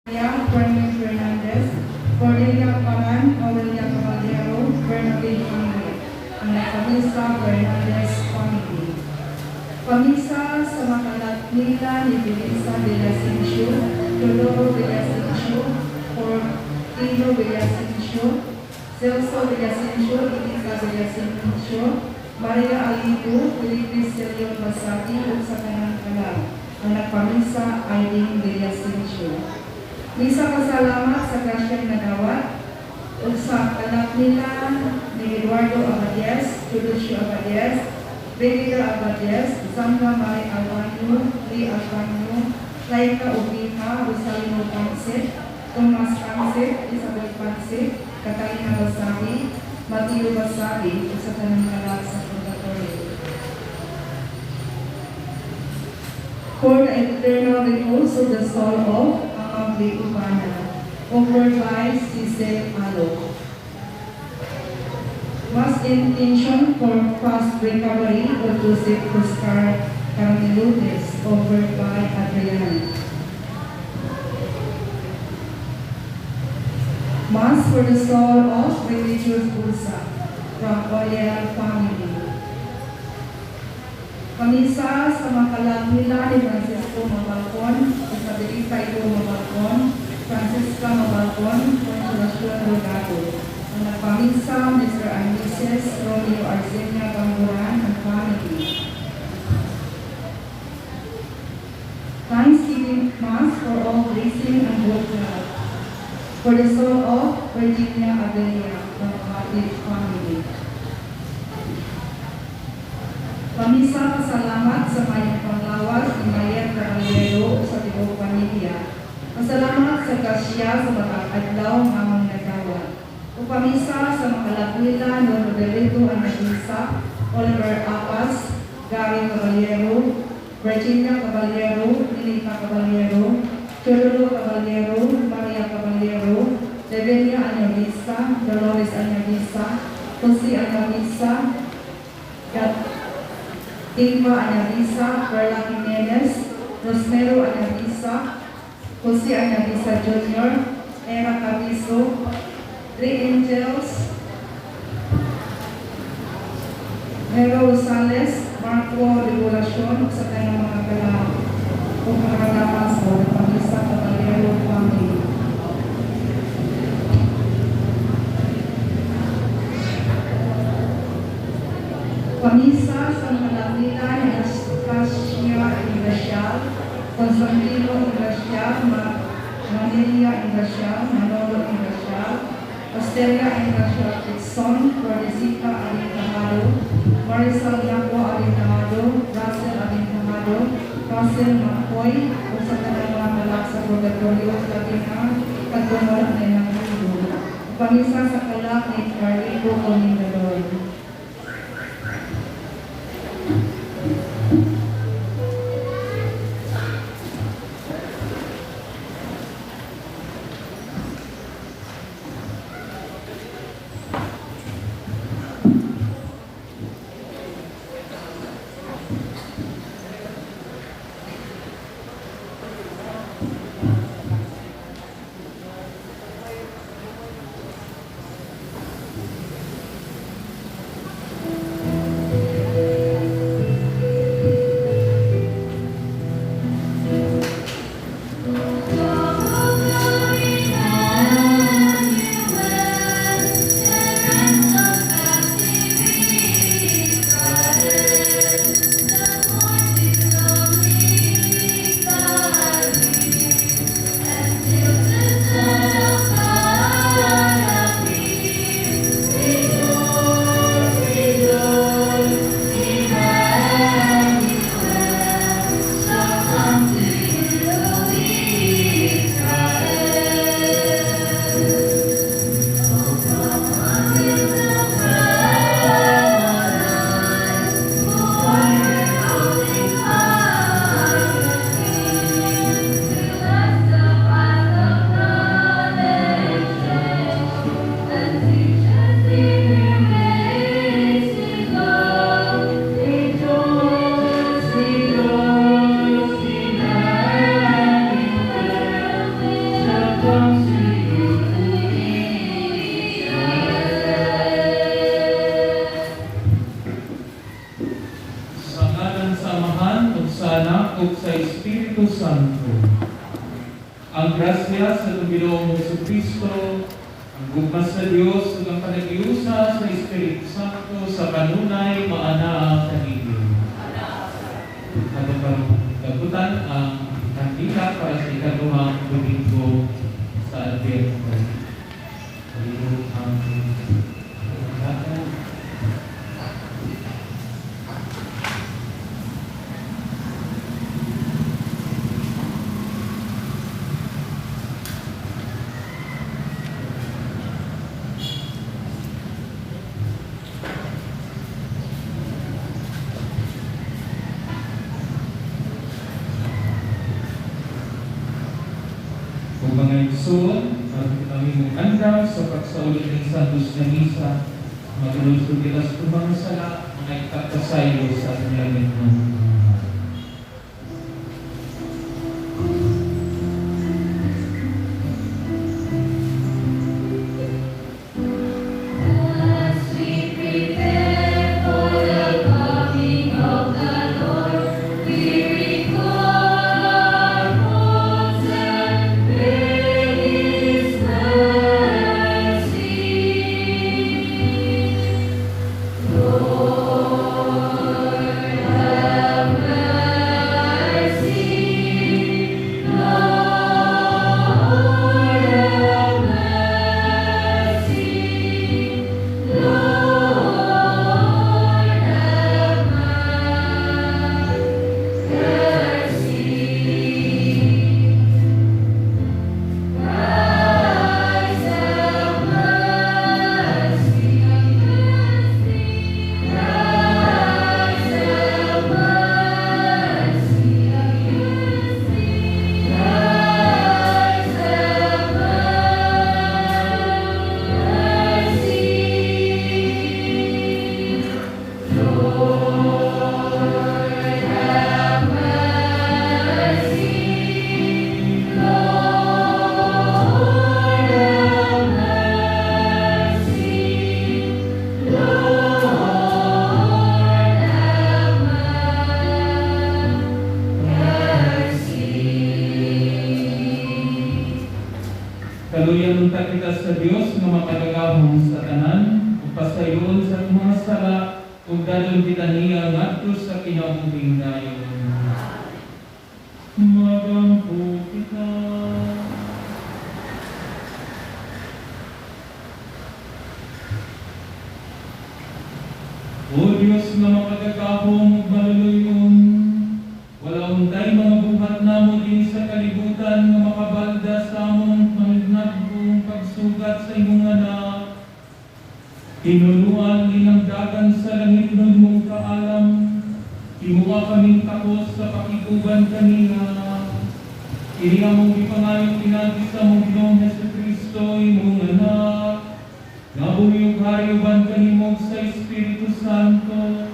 Fermin Fernandez, Cordelia Paran, Aurelia Caballero, Bernadette Family, ang nagpamisa Fernandez Family. Pamisa sa makalat nila ni Belisa Villasencio, Teodoro Villasencio, Portino Villasencio, Celso Villasencio, Elisa Villasencio, Maria Alido, Felipe Celio Basati, ug sa kanang kalag. Ang nagpamisa Aileen Villasencio. Misa pasalamat sa grasyang nadawat ug sa anak nila ni Eduardo Abadies, Tulusio Abadies, Benita Abadies, Zanga May Albanyo, Lee Albanyo, Laika Ubita, Rosalino Pansit, Tomas Pansit, Isabel Pansit, Catalina Basabi, Mateo Basabi, ug sa kanang kalag sa purgatorio. For the eternal repose of the soul of the Ubana, over by Cecil Alo. Mass intention for fast recovery of Joseph Oscar Carmelotes, over by Adrian. Mass for the soul of religious Bursa, from Oriel family. Kamisa sa makalag nila ni Francisco Mabalcon, Isabelita Ito Mabalcon, Francisca Mabalcon, Consolacion Rodado. Ang nagpamisa, Mr. and Mrs. Romeo Arsenia Gamburan and family. Thanksgiving Mass for all blessing and good health. For the soul of Virginia Adelia from Harvard family. Pamisa pasalamat sa mayang panglawas ni Mayer Caballero sa tibuok pamilya. Pasalamat sa kasya sa batang adlaw nga mga nagawad. O pamisa sa makalagwila no Rodelito Anagisa, Oliver Apas, Gary Caballero, Virginia Caballero, Nilita Caballero, Teodoro Caballero, Maria Caballero, Devenia Anagisa, Dolores Anagisa, Jose Anagisa, Dilma Anagisa, Perla Jimenez, Rosmero Anagisa, Jose Anagisa Jr., Era Cabiso, Three Angels, Nero Rosales, Marco Regulacion, sa kanyang mga kalang kung makakalaman sa pamisa Caballero family. Pamisa sa Malapita ni Astasia Ingracial, Constantino Ingracial, Manelia Ingracial, Manolo Ingracial, Asteria Ingracial Kitson, Florecita Alintahado, Marisol Yaco Alintahado, Russell Alintahado, Russell Macoy, o sa kanang mga malak sa purgatorio labi na kagumol na ng mundo. Pamisa sa kalak ni Carlico Comendador. Ang grasya sa Panginoong Jesucristo, ang gugmas sa Diyos ug ang panagiusa sa Espiritu Santo sa kanunay maana kanino. Nagpagabutan ang kandila para sa ikaduhang Domingo sa Advento. Palihog ang pagkakataon. Kung mga igsoon, kami mong andam sa pagsaulog ng Santos na Misa, maglulusog kita sa mga sala, mga ikatasayo sa ating ng kaluyan unta kita sa Dios nga makadagahon sa tanan ug pasayon sa mga sala ug dadon kita niya ngadto sa kinabuhing dayon. Magampo kita. O Diyos nga makadagahon ug maluluyon, wala untay mga buhat namo din sa kalibutan nga makabalda sa among pangnadbong pagsugat sa imong anak. Tinuluan inangdagan sa langit ng mong kaalam, himuha kaming takos sa pakiguban kaniya. Kini among ipangayong pinagi sa among Ginoong Jesucristo, imong anak, nga buyog hayuban kanimo sa Espiritu Santo,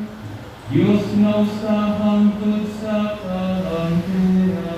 Diyos nga usa hangtod sa kahangturan.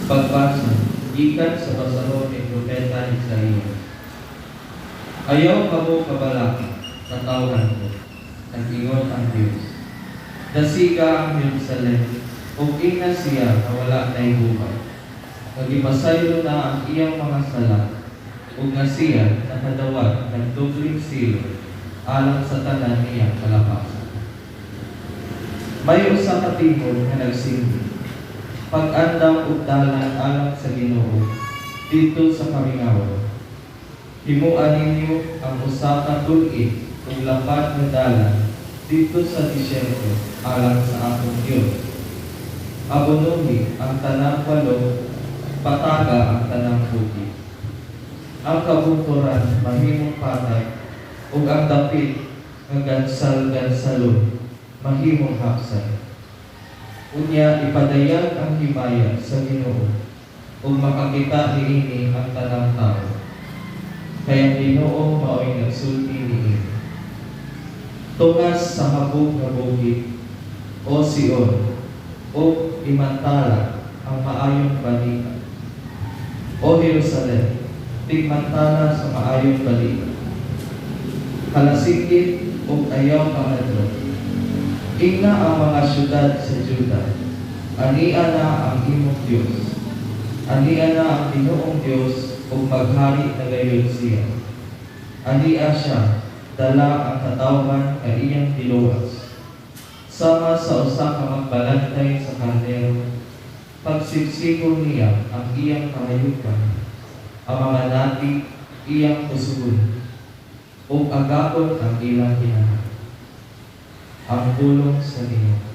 Pagbasa, gikan sa basahon ni Propeta Isaías. Ayaw kamo kabalaka, katawan ko, nag-ingon ang Diyos. Dasiga ang Jerusalem, ug ina siya na wala na'y buhay. Nagipasaylo na ang iyang mga sala, ug nga siya nakadawat ng dubling silo, alang sa tanan niyang kalapasan. May usa ka tingog nga nagsimbi, pag-andam ug dalan alang sa Ginoo dito sa kamingawan. Himuan ninyo ang usa ka tul-i ug lapad nga dalan dito sa disyerto alang sa atong Dios. Abonohi ang tanang balog pataga ang tanang bukid. Ang kabungturan mahimong patag, ug ang dapit nga gansal-gansalon mahimong hapsay. Unya ipadayag ang himaya sa Ginoo, ug makakita niini ang tanang tao. Kaya Ginoo mao'y nagsulti niini. Tungas sa habog nga bukid, o Sion, o imantala ang maayong balita. O Jerusalem, tigmantala sa maayong balita. Kalasikit o ayaw kamadlo. Ingna ang mga syudad sa Juda. Ania na ang imong Diyos. Ania na ang Ginoong Diyos o maghari na gayon siya. Ania siya, dala ang katawhan ka iyang tiluwas. Sama sa usa ka magbalantay sa kardero, pagsigsiko niya ang iyang kahayupan, ang mga natik iyang kusugon, o agapon ang ilang hinahan. Ang pulong sa Ginoo.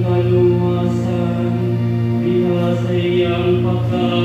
Kaluwasan, diha sa iyang pagkaagian.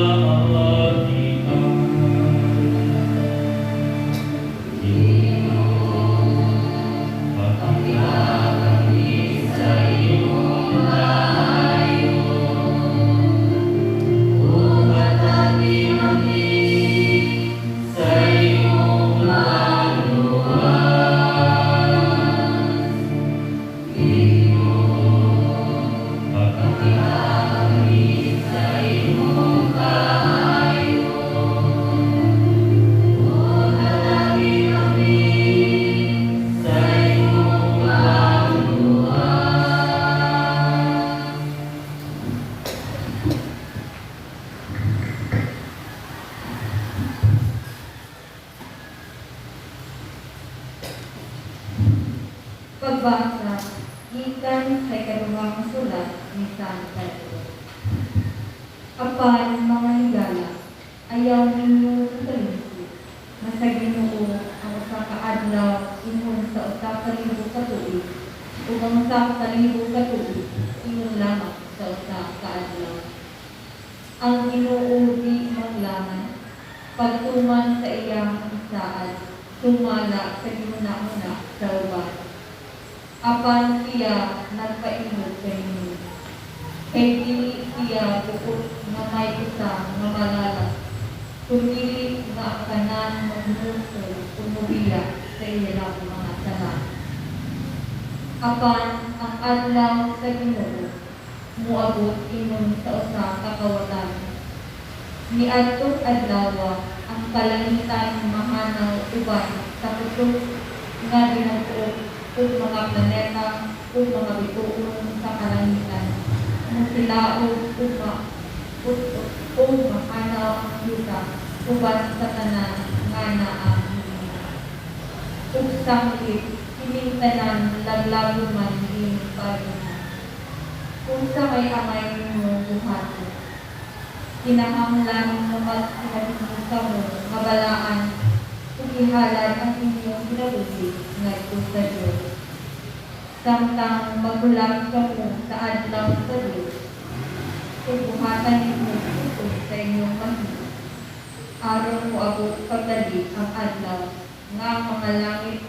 Pagbasa, gikan sa ikaduhang sulat ni San Pedro. Apan mga higala, ayaw ninyo kalimti, na sa Ginoo ang usa ka adlaw ingon sa usa ka libo ka tuig, ug ang usa ka libo ka tuig ingon lamang sa usa ka adlaw. Ang Ginoo di maglaman, pagtuman sa iyang isaad, tumala sa ginuna-una sa uban. Apan siya nagpainod kaninyo. Kay dili siya bukod nga may isa nga malalas, kundi nga kanan magmuso umubiya sa ilang mga sala. Apan ang adlaw sa Ginoo muabot ingon sa usa ka kawatan. Niadtong adlaw ang kalangitan mahanaw uban sa kusog nga dinagtuog ug mga planeta ug mga bituon sa kalangitan. Musilaog ug mahanaw ang yuta uban sa tanan nga naa ug samlit kining tanan laglago man din pagina. Kung sa may amay mo buhaton, kinahanglan mo magsinagisa mo mabalaan ug ihalad ang inyong kinabuhi ngadto sa Dios. Samtang magulang ka mo sa adlaw sa Dios, ug buhatan ninyo tutod sa inyong mahina. Aron mo abot pagdali ang adlaw nga mga langit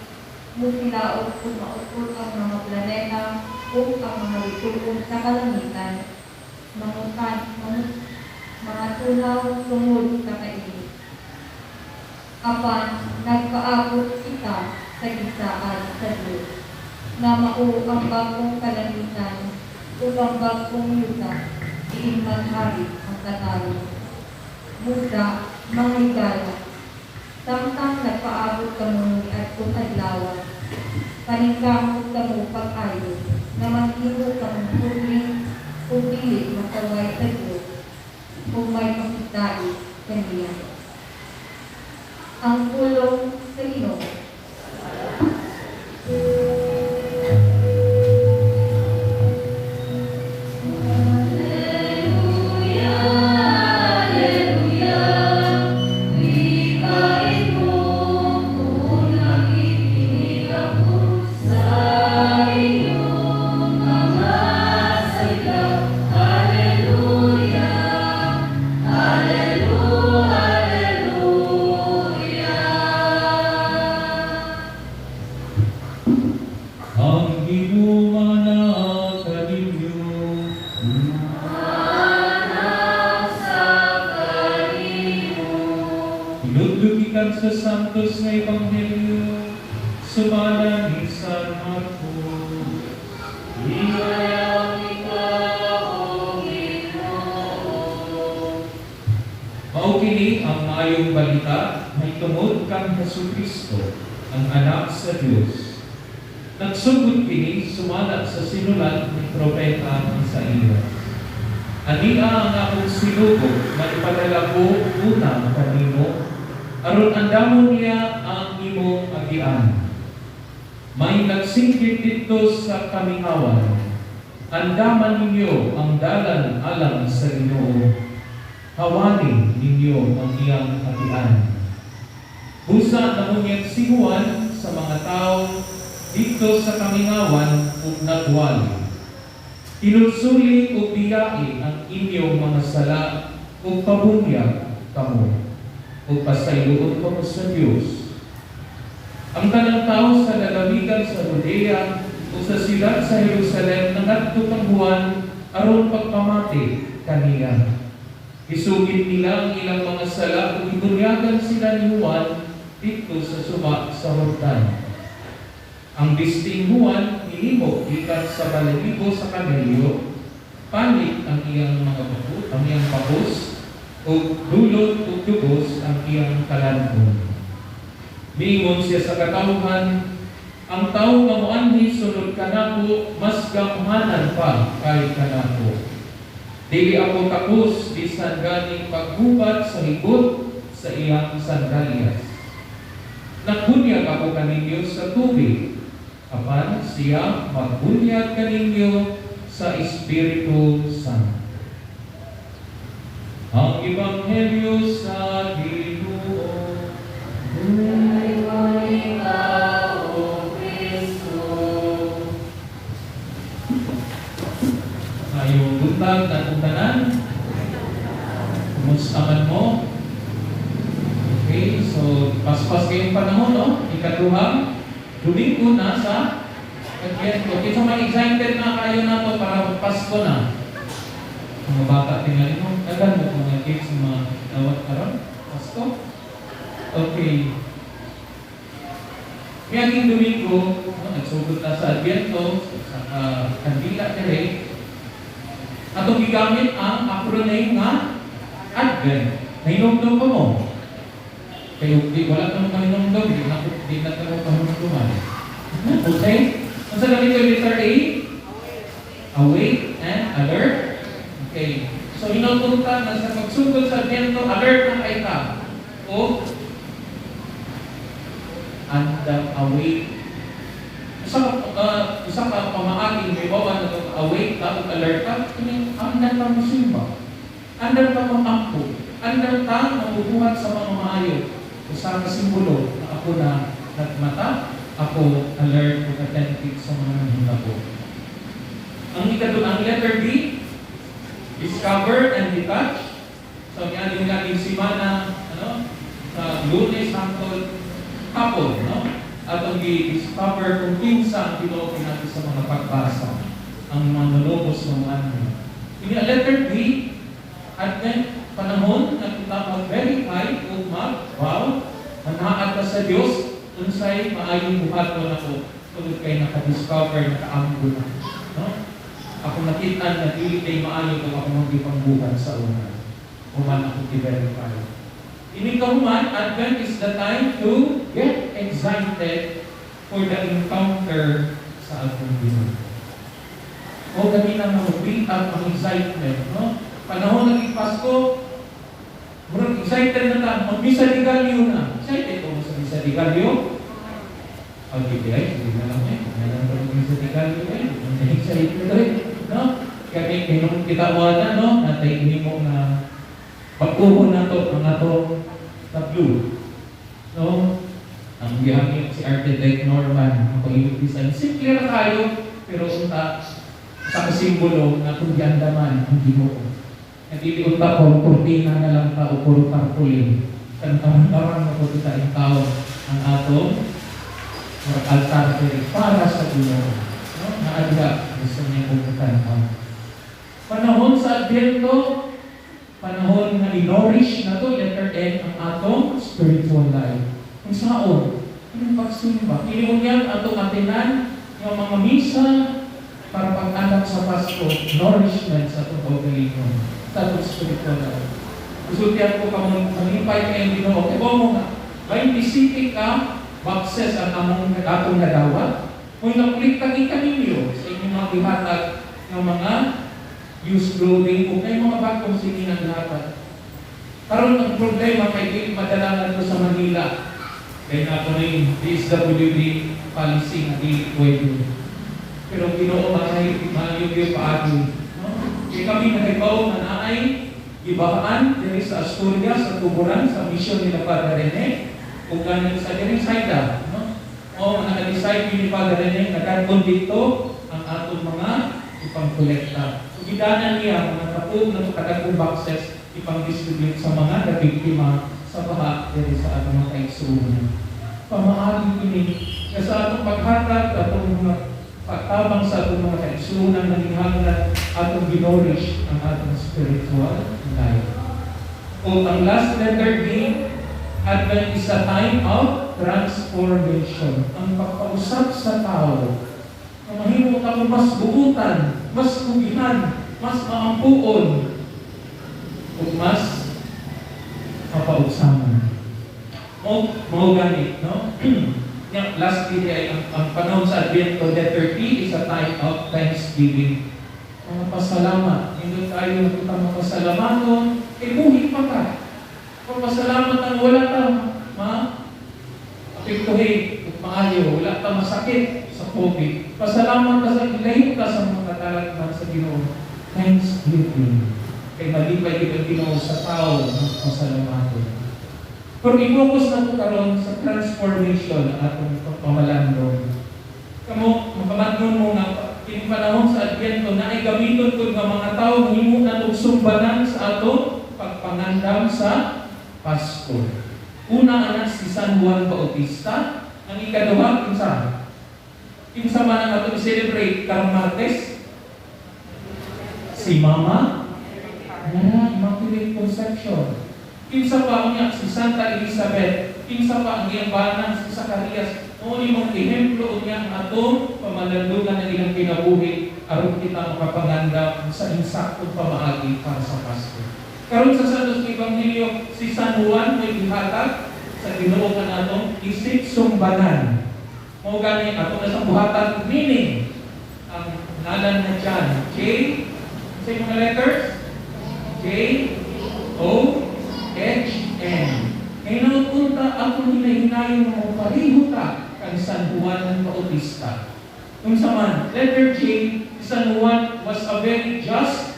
musilaog ug mautod ang mga planeta ug ang mga bituon sa kalangitan, mga tulaw tungod sa kainit. Apan nagpaabot kita sa gisaad sa Diyos, na mao ang bagong kalangitan ug ang bagong yuta, diin manhari ang katarong. Musa, mga higala, samtang nagpaabot kamo ni adtong adlaw, paningkamot kamo pag-ayo, na maghimo kamo putling kung dili makaway sa Diyos, kung may makitay kaniya. Ang pulong sa Ginoo. Sa Santos na Ebanghelyo, sumala ni San Marcos. Hingayang ikaw, O Ginoo. Mao kini ang maayong balita, may tungod kang Jesucristo, ang anak sa Dios. Nagsugod kini sumala sa sinulat ni propeta Isaías. Ania ang akong sinugod, maipadala ko unang kanimo, aron andamon niya ang imong agian. May nagsingkit dito sa kamingawan, andaman ninyo ang dalan alang sa Ginoo, hawanin ninyo ang iyang agian. Busa na niyang sihuan sa mga tao dito sa kamingawan ug nagwali. Inunsuli o biyai ang inyong mga sala ug pabunyag kamo, o pasayloon ko sa Diyos. Ang tanang tao sa lalawigan sa Judea o sa silat sa Jerusalem nangadto kang Juan aron pagpamati kaniya. Isugid nila ang ilang mga sala ug ibunyagan sila ni Juan dito sa suba sa Jordan. Ang bisting Juan nihimo gikan sa balahibo sa kamelyo, panik ang iyang mga bakut, ang iyang pakos, o dulot o tubos ang iyang kalanhon. Miingon siya sa katawhan, ang tao nga moanhi sunod kanako mas gamhanan pa kay kanako. Dili ako tapos bisan ganing paghubat sa higod sa iyang sandalyas. Nagbunyag ako kaninyo sa tubig, apan siya magbunyag kaninyo sa Espiritu Santo. Ang Ebanghelyo sa Ginoo. Ngayong buntag at utanan, kumusta man mo? Okay, so paspas kayong panahon, no? Ikaduhang Domingo na sa Advento. Okay, so may excited na kayo na to para Pasko na. Mga bata tingnan mo, agad mo mga kids, mga dawat karon Pasko. Okay. Ngayong Domingo, no, nagsugod na sa Advento, sa kandila dire. Atong gigamit ang acronym nga Advent. Nahinomdom pa mo? Kayo, wala ka nung mahinomdom, di na ka nung mahinomdoman. Okay? Ang sa ganito yung letter A? Awake and alert. Okay. So, hinutunta na sa pagsugod sa Advento, alert na kayo ka. O, and awake. Isa ka pamaaging may bawa na itong awake ka o alert ka, andar ka masimba. Andar ka mamampo. Andar ka mabubuhat sa mga maayo. Usa ka simbolo na ako na nagmata, ako alert o attentive sa mga nanghintabo. Ang ang letter B, discover and detach. So, yan yung laging simana, sa Lunes hangtod hapon, no? At ang i-discover kung pinsa ang pinookin natin sa mga pagbasa, ang mga nalobos ng ano. Ini ang letter B, Advent, panahon na kita mag-verify o mag-wow, manaat ka sa Diyos, unsay maayong buhaton ako, kung kayo naka-discover, naka-ambo na. No? Ako nakita na dili kay maayo kung ako magipangbuhat sa una. Human ako i-verify. Ini kahuman, Advent is the time to get excited for the encounter sa atong Ginoo. O gani na mag-build up ang excitement, no? Panahon ng Pasko, murag excited na ta, mag-misa di Galyo na. Excited ko sa misa di Galyo? Okay, hindi na lang eh. Hindi na lang mag-misa di Galyo eh. Hindi excited na rin, no? Kaya nung kita wala, no? Natay ini mo na pag-uhon na to, ang atong tablo. No? Ang biyangin si Architect Norman, ang pag-ibig design. Simple na kayo, pero unta sa kasimbolo na kung yandaman ang Ginoo. At hindi unta po, kurtina na lang ta o puro tarpulin. Kantarang na po tayong tao ang atong altar para sa Ginoo. No? Naadya, gusto niya pupuntan. Panahon sa Advento, panahon na i-nourish na to, letter N, ang atong spiritual life. Kung saan, anong pagsimba? Iniunyan atong atinan yung mga misa para pag-anak sa Pasko, nourishment sa atong kaugalingon, sa atong spiritual life. Gusultihan ko manipay kayo Ginoo. Okay, mo nga, may specific ka, boxes ang among atong nadawat, kung nakulit ka ninyo sa inyong mga bihatag ng mga used clothing o kay mga bagong sininang lahat. Karon ang problema kay madalangan ko sa Manila. Kaya na ako na yung DSWD policy na di-pwede. Pero Ginoo mahayog paagi. No? Kaya kami nagaibaw na naay ibahaan diri sa Asturias, sa Tuburan, sa mission nila Padre Rene, o ganin sa diri Saida. No? O naka-decide ni Padre Rene, nagkatong dito ang atong mga ipang-kolekta. Gidanan niya mga kapog ng kadagong boxes ipang-distribute sa mga nabiktima sa baha diri sa atong mga kaigsunan. Pamaagi ini nga sa atong paghatag atong mga pagtabang sa atong mga kaigsunan na gihanglan atong ginorish ang atong spiritual life. O ang last letter D, Advent is a time of transformation. Ang pagpausap sa tao na mahimo ka mo mas buutan, mas kugihan, mas maampuon, o mas mapaugsaman. Mga ganit, no? Yung last video ay ang panahon sa Advento, letter T is a time of thanksgiving. Mga pasalamat. Hindi tayo kita mapasalamaton, buhi pa ka. Pasalamat ang wala ka, apektuhin, maayo, wala ka masakit sa COVID. Pasalamat ka sa ilayo ka sa mga katalagman sa Ginoo. Thanksgiving. Kay malipay kita Ginoo sa tao ng pasalamatan. Pero i-focus na po karon sa transformation atong pamalandong. Kamo, makamadnon mo nga, in panahon sa Advento na ay gamiton ko nga mga tao himo na sumbanan sa ato pagpangandam sa Pasko. Una anak si San Juan Bautista, ang ikaduha kinsa man ang ato celebrate karong Martes? Si Mama Immaculate Conception. Kinsa pa niya si Santa Elizabeth, kinsa pa ang iyang banang si Zacarias. Muli mong ehemplo niya ang atong pamalandungan ng ilang kinabuhi aron kita makapangandam sa insaktong pamaagi para sa Pasko. Karon sa Santos Ebanghelyo, si San Juan ay gihatag sa Ginoo nga natong isip sumbanan. Mao gani ato na sa buhatan meaning ang ngalan na John, J sa mga letters J O H N. Ngayon punta ako hinahinayon mo pariho ta kang San Juan Bautista. Kung sa man, letter J, San Juan was a very just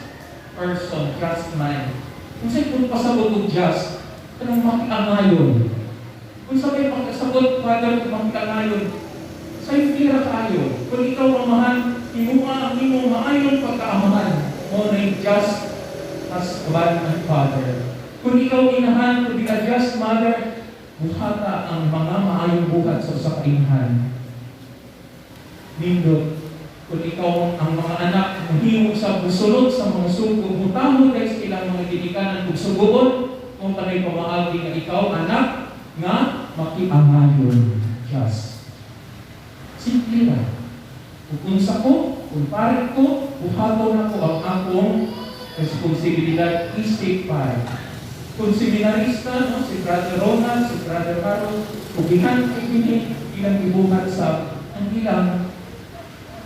person, just man. Kung sa'yo kung pasabot og just, anong makiangayon? Kung sa'yo pagkasabot, Father, kung makiangayon, sa'yo tira tayo. Kung ikaw amahan, imo maayon pagkaamahan, mo na just as God and Father. Kung ikaw inahan, kung di ka just mother, buhata ang mga maayong buhat sa kainhan. Nindot, kung ikaw ang mga anak, mahimo sa busulot sa mga sugo, mutamo guys ilang mga ginikanan kung sugoon, kung panay pamaagi nga ikaw, anak, nga makiangayon. Just. Simple na. Kung sa ko, kung parit ko, buhato na ko ang akong responsibilidad, isip pa. Kung seminarista, no, si Brother Ronald, si Brother Carlos, kubihan ilang ibuhat sa ang ilang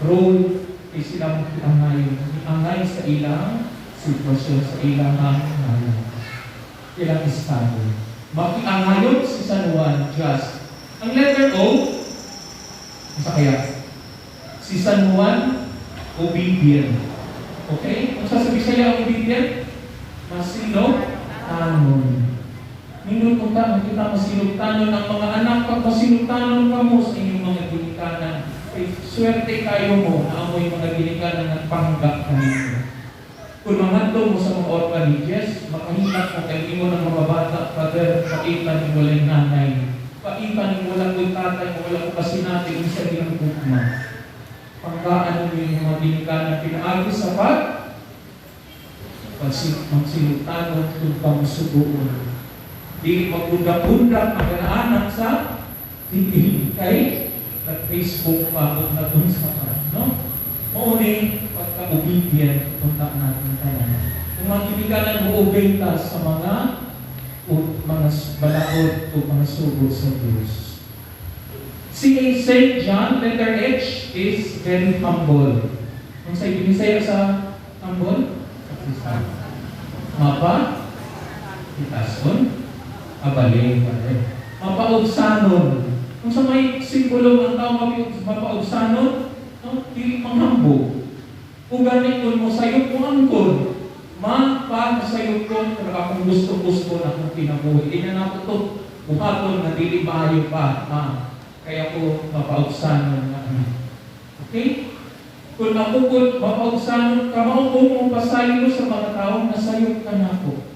role ay silang angay sa ilang sitwasyon, sa ilang ilang estado. Makiangayon si San Juan, just. Ang letter O, sa kaya? Si San Juan, obedient. Okay? Kung sasabi sa'yo obedient, masino, tanon. Nindot kung kita masinugtanon ang mga anak, pag masinugtanon ka mo sa inyong mga ginikanan, swerte kayo mo na amoy mga ginikanan ng panggap kanino. Kung mangadto mo sa mga orphanages, makahilat mo kayo mo ng mga bata, Father, paitan ng walang nanay, paitan ng walang tatay, walang kasinati, isa nilang bukma. Panggaan mo yung mga ginikanan, pinaagi sa magsinugtanon kung kamusubuon. Di magpundak-pundak ang anak sa titig kay Facebook pa kung natun sa no? Mauni, pagka-obedient, punta natin tayo. Kung magkibikanan mo, obey ka sa mga balakot o mga sugo sa Diyos. Si St. John, letter H, is very humble. Kung sa'yo binisaya sa humble, mapa, itason, abaleng, mapaugsanon. Kung sa may simbolo ang tao mapaugsanon, dili manghambog. Kung ganit mo sayop mo angkon, sayop ko, pero akong gusto na kung kinabuhi. Hindi na ako ito, buhaton na dili bahayo pa, kaya ko mapaugsanon na. Okay? Kung nakukot, mapaugsanon ka, maupong mong pasayo sa mga taong nasayop ka na ako.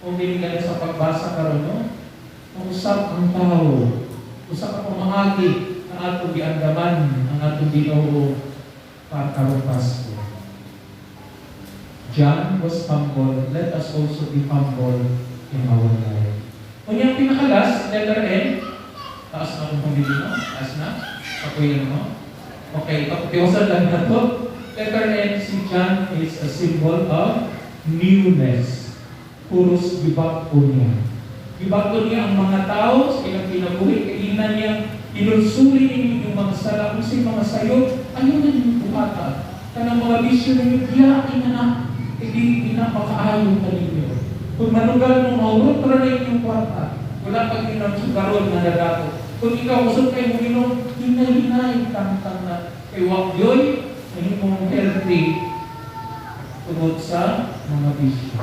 Kung hindi ka sa pagbasa ka rin, no? Mausap ang tao. Usap ang pamahagi ang atong giandaman, ang atong Ginoo para karong Pasko. John was humble. Let us also be humble in our life. Kung yung pinakalas, letter N, taas na kung pamili mo, taas na, pakuyin mo. Okay, pakiwasan lang na to. Letter N, si John is a symbol of newness. Puros gibakto niya. Gibakto niya ang mga tao sa ilang kinabuhi. Kainan niya, inunsuli ninyo yung mga sala. Kung sa mga sayo, ano na yung buhata? Kanang mga bisyo ninyo, biyakin na hindi na makaayon ka ninyo. Kung manugal mo, maurot para na inyong kwarta. Wala pag inang sukaron na nadako. Kung ikaw usap kayo mo Ginoo, hinay-hinay tangtang na kay wakyoy na imong healthy tungod sa mga bisyo.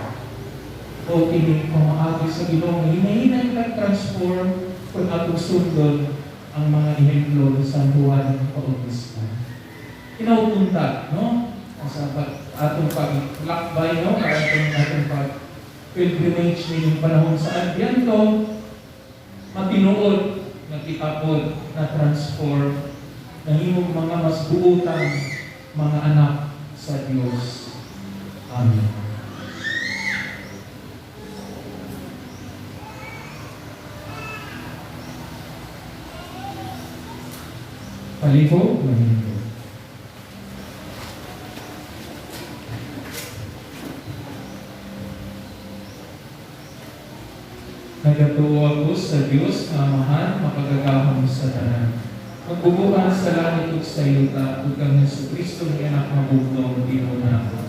O kini pamaagi sa Ginoo, hinay-hinay nag-transform kung atong sundon ang mga ehemplo sa Juan Bautista. Kinaupunta, no? Sa atong paglakbay, no? Atong pag-pilgrimage ninyong panahon sa Adviento, matinuod, nakitapod, na transform, na himong mga mas buutang mga anak sa Diyos. Amen. Paliho, mahinto. Nagatuo ako sa Diyos na amahan, mapagagahon sa tanan. Magbubuhan sa langit ug sa yuta, ug kang Jesucristo ni anak mabugtong di mo na ako.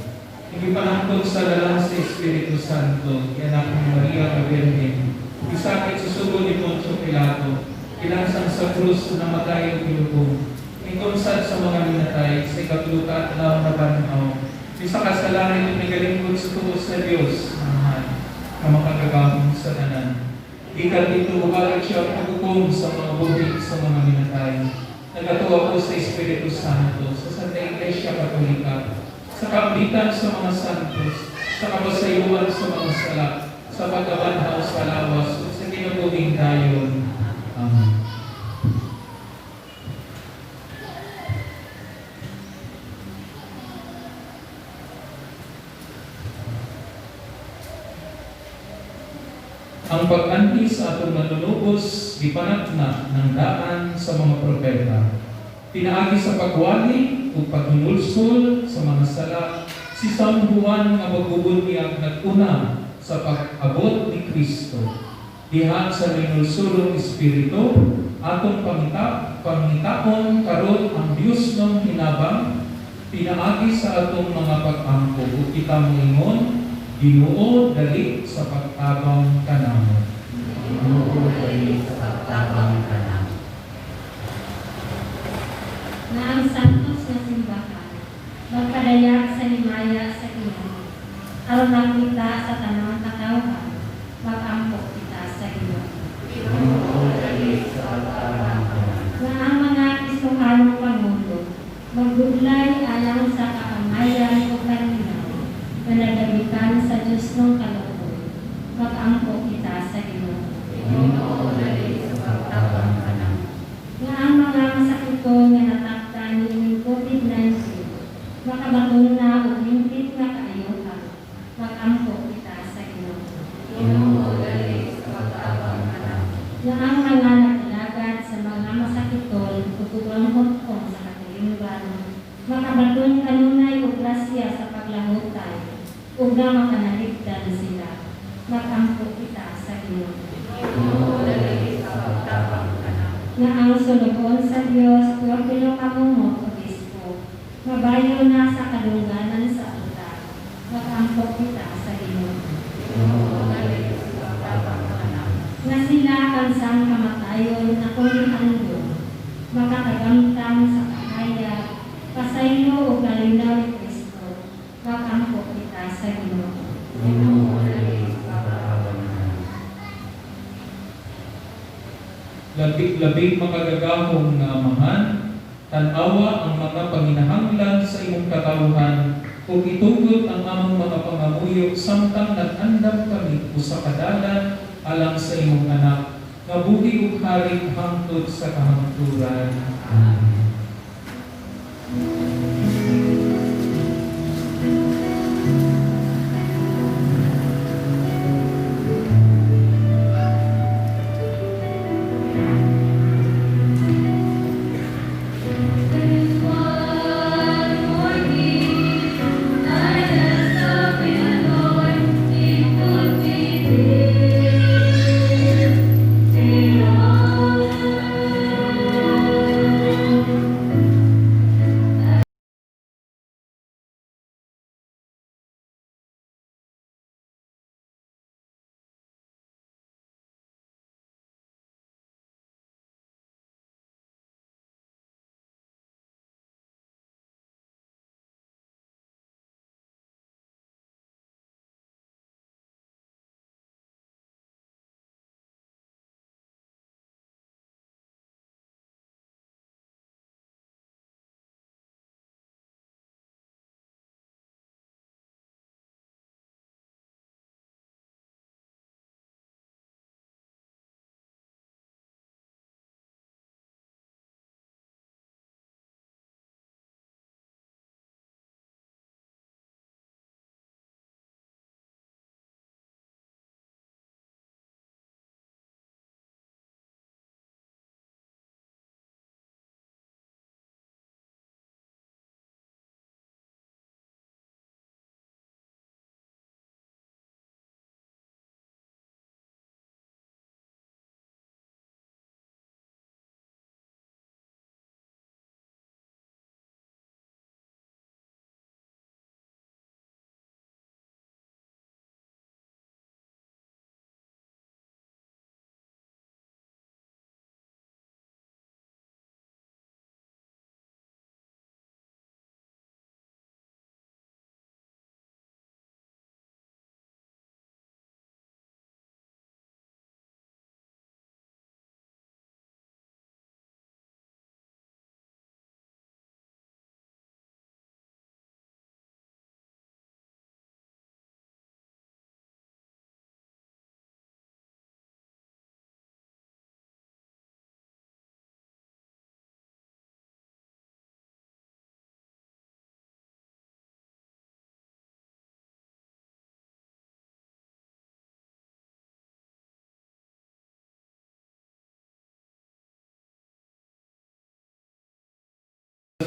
Hindi panangtod sa dalan sa Espiritu Santo, ni anak ni Maria Kabirhen, isakit sa sugo ni Poncio Pilato, ilansang sa krus na namatay ang pinubong, ingkonsad sa mga minatay, sa ikatluta at laon na banhaw, isa ka sa langit at nagalingkod sa tuos sa Diyos, amahan, na makagagahon sa tanan. Ikat ito, umalag siya pagkukum sa mga buhi sa mga minatay. Nagatuwa ko sa Espiritu Santo, sa Santa Iglesia Katolika, sa kapitan sa mga santos, sa kabasayuan sa mga sala, sa pagkabanhaw sa lawas, sa kinabubing dayon. Amen. Ang pag-anti sa atong nanunubos, ipanatna ng daan sa mga propeta. Pinaagi sa pagwali o paghinulsol sa mga sala, si San Juan nga magbubunyag naguna sa pag-abot ni Kristo. Diha sa minulsulong Espiritu, atong pangitaon karon ang Diyos ng hinabang, pinaagi sa atong mga pag-angko, o kita moingon, Ginoo dali sa pagtabang kanamo. Ginoo dali sa pagtabang kanamo. Na ang santos na simbahan, magpadayag sa himaya sa Ginoo, aron makita sa tanang katawhan, mag-ampok kita sa Ginoo. Ginoo dali sa pagtabang kanamo. Na ang mga Kristohanong Pangulo, magbudlay alang sa kaamayan o kanina, managabitan sa Diyos ng kaloob, mag-ampok kita sa Ginoo. Ginoo dali sa pagtabang kanamo. Na ang mga masakito nga natakdan ni COVID-19, makabaton na o hingpit nga kaayuhan, mag-ampok kita sa Ginoo. Ginoo dali sa pagtabang kanamo. Na ang mga nagdagad sa mga masakitol o tutulanghot ko sa katilingban, makabaton kanunay o grasya sa paglahutay, ug na makanaligdan sila, mag-ampok kita sa Ginoo. Ginoo dali sa pagtabang kanamo. Na ang sulugon sa Dios, Teofilo Kamumot, Obispo, mabayo na sa kadungganan sa altar, mag-ampok kita sa Ginoo. Ginoo dali sa pagtabang kanamo. Na sila kansang kamatayon na kulihandyo, makatagamtam sa kahaya, pasaylo o galinaw ni Kristo, mag-ampok kita sa Ginoo. Ginoo dali sa pagtabang kanamo. Labing makagagahong na amahan, tanawa ang mga panginahanglan sa imong katawhan, kung itugot ang among mga pangamuyok samtang nag-andam kami o sa kadalan alang sa imong anak, nga buhi ug hari hangtod sa kahangturan. Amen. Ginoo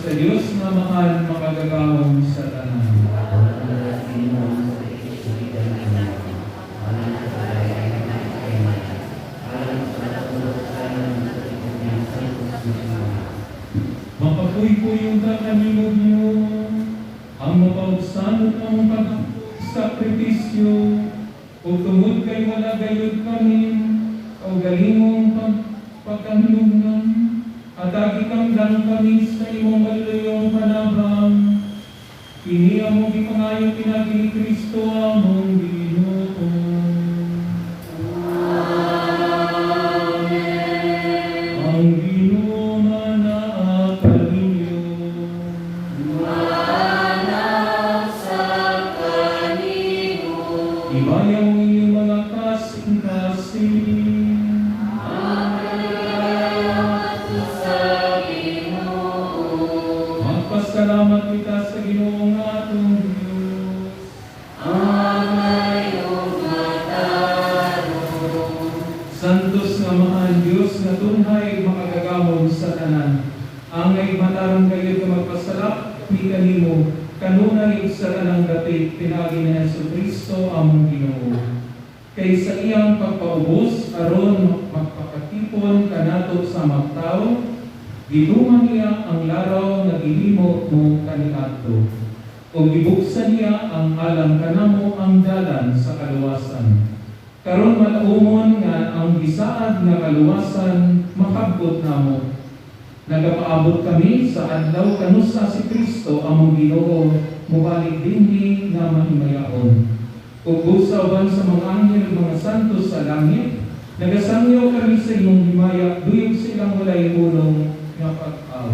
sa Diyos na mahal makagagahong sa tanan. Mapapuy-puyong ka kami mo Ginoo, ang mapaugsanot ang pagsakripisyo, o tungod kay wala gayud kami, o galimong pagkahinugnan, at agikang lang kami sa imong maluyong panabang. Kini among ipangayo pinagi ni Kristo among Ginoo. Ang Ginoo manaa kaninyo. Ibayang inyong mga kasing-kasing. Magpasalamat kita sa Ginoong atong Diyos. Santos nga mahal Diyos na tunhay makagagamon sa tanan. Ang naimatarong kayo ka magpasalap ni kanimo kanunay sa tanang dapit pinagi ni Jesucristo among Ginoo. Kay sa iyang pagpaubos aron magpakatipon kanato sa magtao, gituman niya ang laraw na gihimo mo kaniadto. O gibuksan niya ang alam kanamo ang dalan sa kaluwasan. Karon malaumon nga ang gisaad nga kaluwasan makabot namo. Nagapaabot kami sa adlaw kanusa si Kristo among Ginoo mubalik dinhi nga mahimayaon. Ug busa uban sa mga anghel mga santos sa langit, nagasangyaw kami sa imong himaya duyog sa ilang walay hulong nga pag-awa.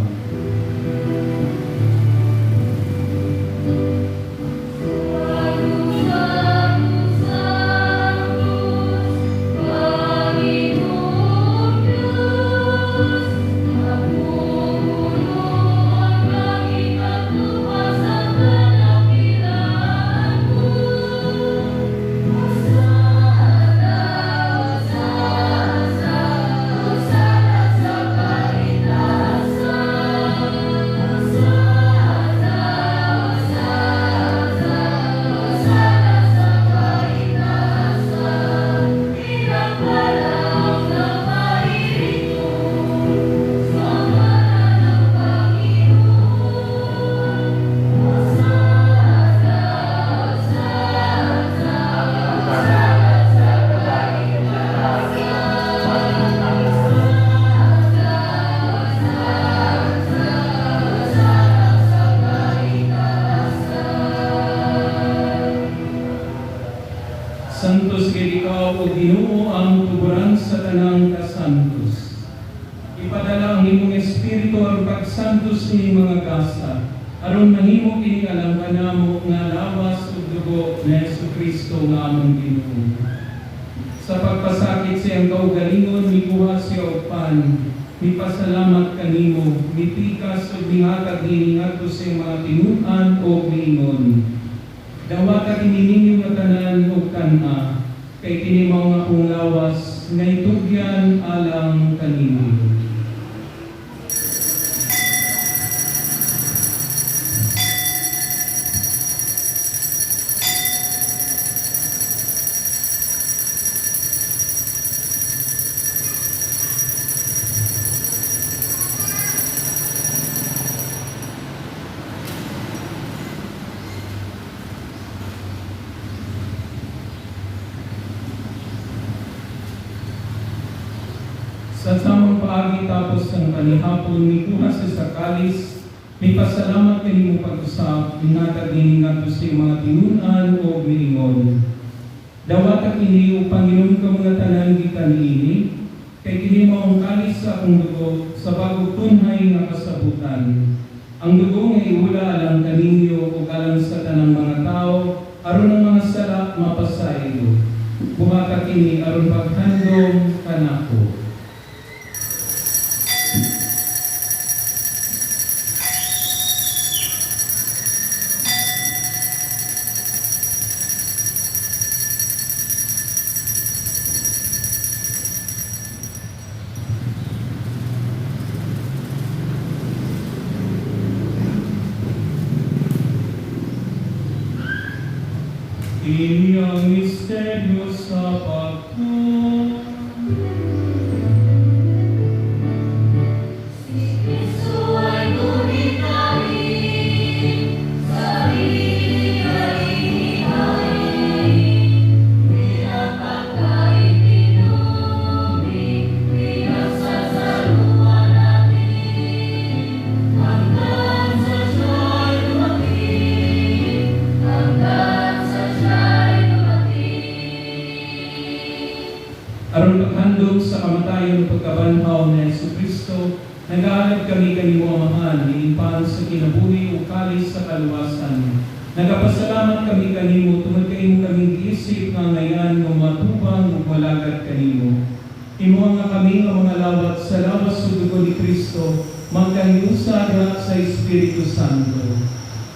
Santos kay ikaw o Ginoo ang tuburan sa tanang kasantos. Ipadala ang imong espiritu ang pagsantos ni mga gasa, aron mahimo kini alam kanamo nga lawas ug dugo ni Jesucristo nga among Ginoo. Sa pagpasakit siyang kaugalingon mikuha siya og pan, mipasalamat kanimo, mitikas ug mihatag niini ngadto sa mga tinun-an o miingon. Dawata kini ninyo nga tanan ug kana, kay kini mao nga akong lawas nga itugyan alang kanimo. Sa samang paagi tapos ang kanihapon, mikuha sa kalis, may pasalamat kanimo pag-usap, minatag nini ngadto sa mga tinunan o miingon. Dawata kini upang inom ka mga tanan gikan niini, kay kini mao ang kalis sa akong dugo sa bagong tunhay nga kasabutan. Ang dugo nga iula alang kaninyo o alang sa tanang mga tao, aron ang mga sala mapasaylo. Buhata kini aron paghandom kanako. Kini ang misteryo sa pagtuon. Aron paghandog sa kamatayon ng pagkabanhaw ni Jesucristo, nag-aalab kami kanimo amahan, niimpan sa kinabuhi o kalis sa kaluwasan. Nagapasalamat kami kanimo, tungod kayo kaming giisip nga ngayon ng matubang o malagad kanimo. Imo nga kami nga mga lawat sa lawas sa dugo ni Kristo, magkahiusa sa Espiritu Santo.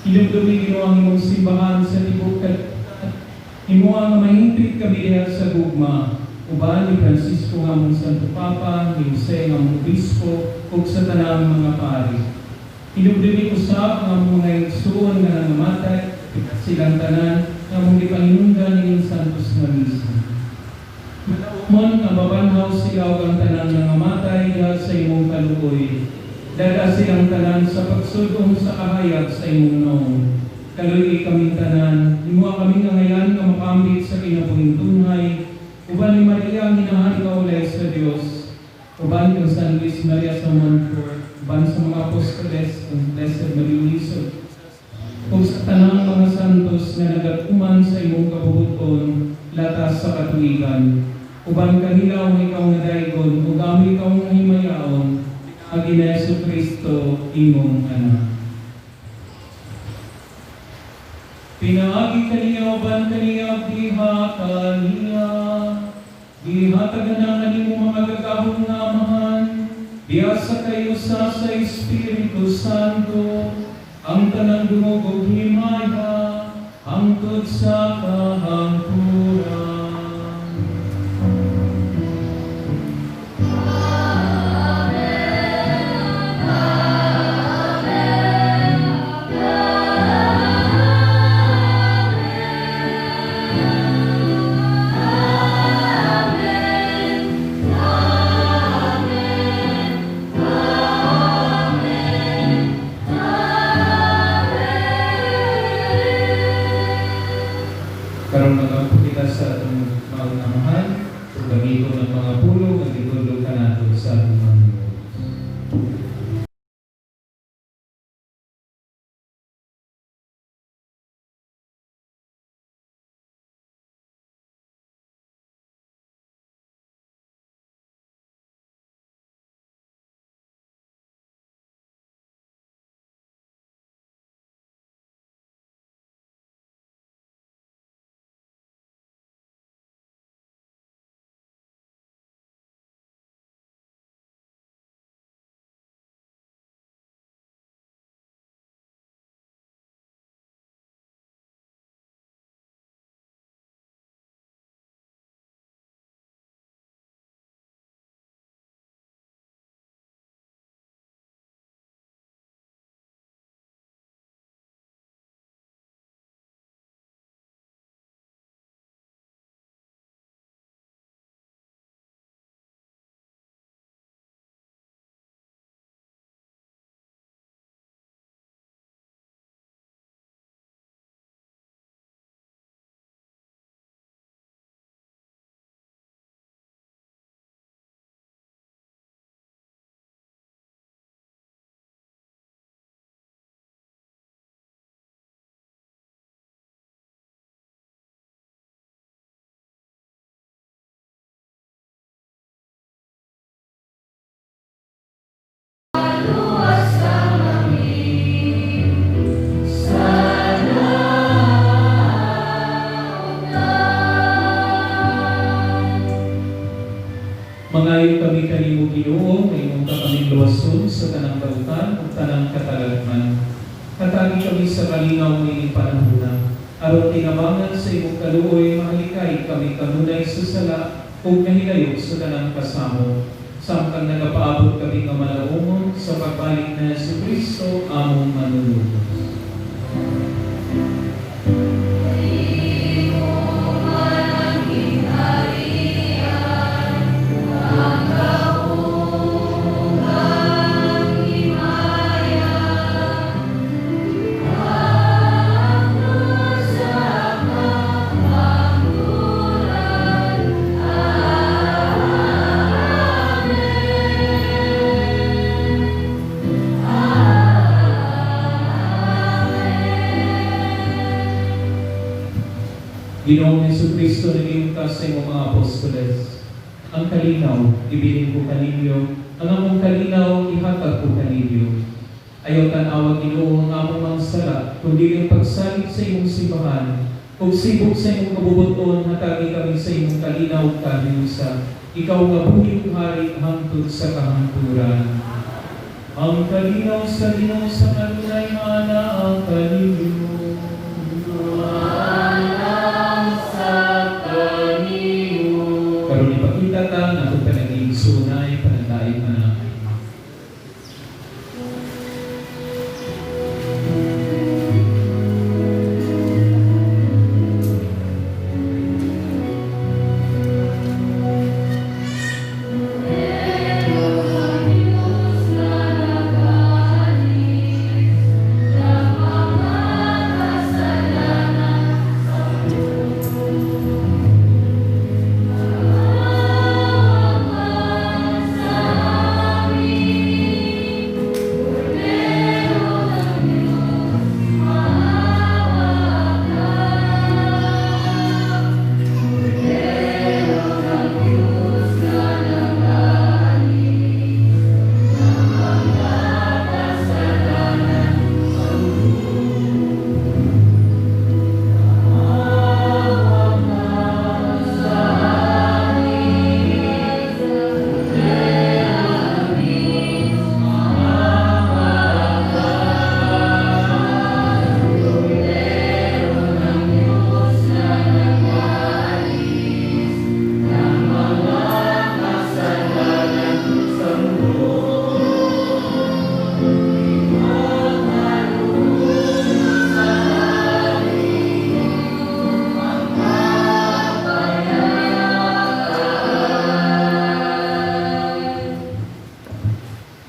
Ilumdumi ino ang imong simbahan sa tibok kalibutan. Imo ang mahintrit kami diha sa gugma. Uban ni Francisco nga mong Santo Papa, ni Jose nga mong Obispo, ug sa tanang mga pari. Ilumdumi usab nga mga igsuon nga nangamatay, silang tanan nga mong ipanginungdan ning Santos nga Misa. Manaumon nga babanhaw sila ang tanan nga nangamatay dahil sa imong kaluoy. Dada silang tanan sa pagsugong sa kahayag sa imong noon. Kaluoy kami tanan, himuha kami nga ngayon nga makambit sa kinabuhing tunay. Uban ni Maria ang hinahari kaulay sa Diyos, uban kang San Luis Maria sa Montfort, uban sa mga apostoles, ang Blessed Marilisod, kung sa tanang mga santos na nagatuman sa imong kabubuton, latas sa katuigan, uban kanila ang ikaw nga daygon, ugam ikaw nga himayaon, agi na Jesucristo, imong anak. Pinaagi kaniya, uban kaniya, diha kaniya. Ihatagan na kanimo mga gagahong nga amahan, biyasa kayo sa Espiritu Santo, ang tanang dumugog himaya, hangtod sa kahangturan. Karon nagampo kita sa atong maunamahan, sa gamiton ng mga pulo, at itulog ka nato sa atong mga Mangayo kami kanimo Ginoo, kay mong kaming luwason sa tanang kautan ug tanang katalagman. Katagi kami sa kalinaw ng panahon. Aron tinabangan sa imong kaluoy, mahalikay kami kanunay sa sala ug nahilayo sa tanang kasamo. Samtang nagapaabot kami nga malaumon sa pagbalik na Jesucristo among manunubos. Ginoong Jesucristo nagingkas sa imong mga apostoles. Ang kalinaw, ibilin ko kaninyo, ang among kalinaw, ihatag ko kaninyo. Ayaw tanawag Ginoo ang among mga sala, kundi ang pagsalig sa imong simbahan, kung sibok sa imong kabubuton, hatagi kami sa imong kalinaw kahiusa. Ikaw nga buhing hari hangtod sa kahangturan. Ang kalinaw sa Ginoo sa kanunay mana ang kalinaw. Karon ipakita ta na itong panag-iigsunay, panandait na namin.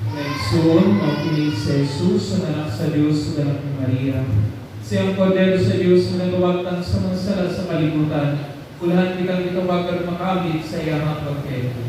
Nagsuon ang kinig sa Jesus, ang anak sa Diyos, ang anak ni Maria. Siyang Kordero sa Diyos, ang nagawagtan sa mga sala sa kalibutan, ulahan kitang itawagan makamit sa iyahang pagketo.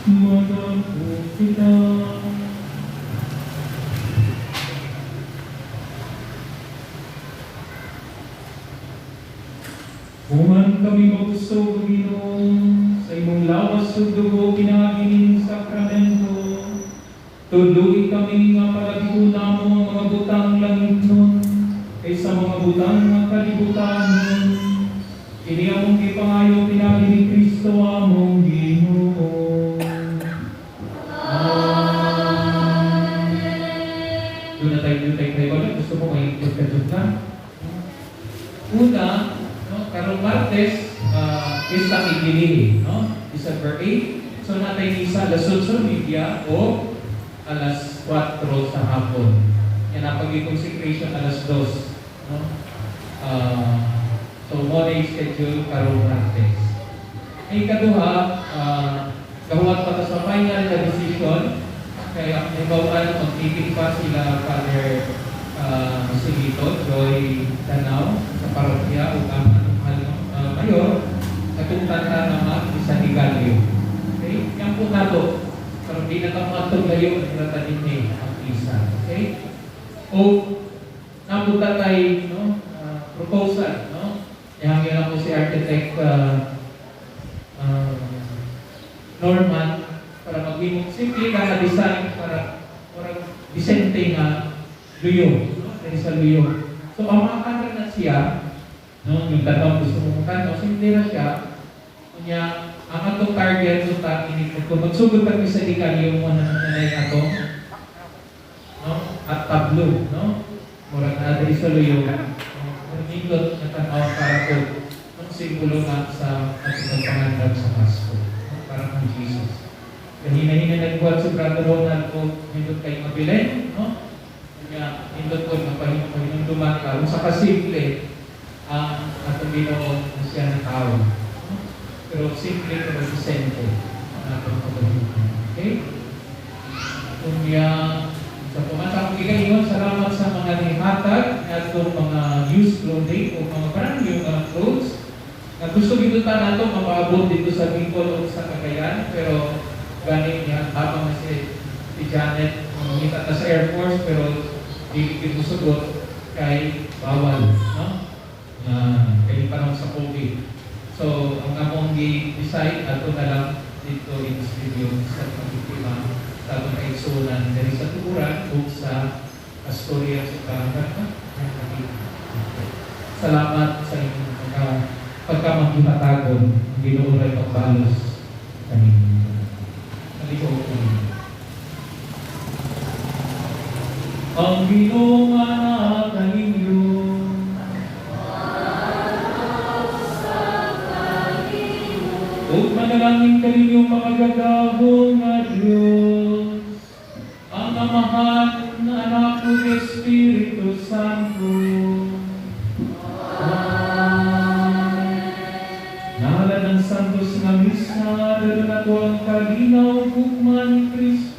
Madako kita. Human kami magusog, Panginoon, sa imong lawas ug dugo pinagining sakramento. Tudluin kami nga palaguna mo ang mga butang langit nun, kaysa mga butang nga kalibutan nun. Kini among gipangayo pinagi ni Kristo among Ginoo. Doon na tayo wala. Gusto mo may pagkajud ka? Una, no, karong Martes, Pista Igilihi, no? December 8. So natay misa alas 8 media o alas 4 sa hapon. Yan ang pag-consecration alas 2. No? So mo na schedule karong Martes. Ay kaduha, gahuat pa sa final na decision. Kaya may bawaan mag-meeting pa sila Father Silito, Joy Danao, sa parokya o mayor, katungtan na naman sa Higalio. Okay? Yan po na to. Pero di na kamatong layo ang nilatanin niya ang isa. Okay? O, nabuta tayo, no? Proposal, no? Yang yun ako si Architect Norman para mag-imong simple na design para disente nga luyo, no? Sa luyo. So, ang mga kanal na siya, no? Yung tatawag gusto mong kanal, simple na siya, kanya, ang atong target so ta ini kung magsugod kami sa likan yung mga nanay ato, no? At tablo, no? Murag na diri sa luyo. Nindot na tanaw para po ang simbolo nga sa ating pangandag sa Pasko, no? Para kang Jesus. Kanina-hina nagbuhat si Brother Ronald po, nindot kayo mabilen, no? Kaya nindot po mapahinong dumaka. Kung sa kasimple, ang atong Ginoo na siya ng tao. Pero simple pero disente ang atong pagkakutan. Okay? Kung sa pumatang igayon, salamat sa mga nihatag at mga used clothing o mga brand new clothes na gusto dito nato mapaabot dito sa Bicol o sa Cagayan, pero ganing niya habang na si Janet mamita na sa Air Force pero di dito sugot kay bawal, no? Kaya parang sa COVID. So, ang among i-decide ato na lang dito in studio sa pagkikima sa atong kaigsunan dari sa tukuran o sa Astoria sa Karangan. Salamat sa inyong pagkamagihatagon ang Ginoo ay pagbalos kami. Naligaw ko. Ang Ginoo nga nakaninyo o manalangin kaninyo makagagahong na Diyos, ang amahan na anak ng Espiritu Santo. Amen. Nahala ng Santos na Misa, dala na ko ang kalinaw, hukman ni Kristo.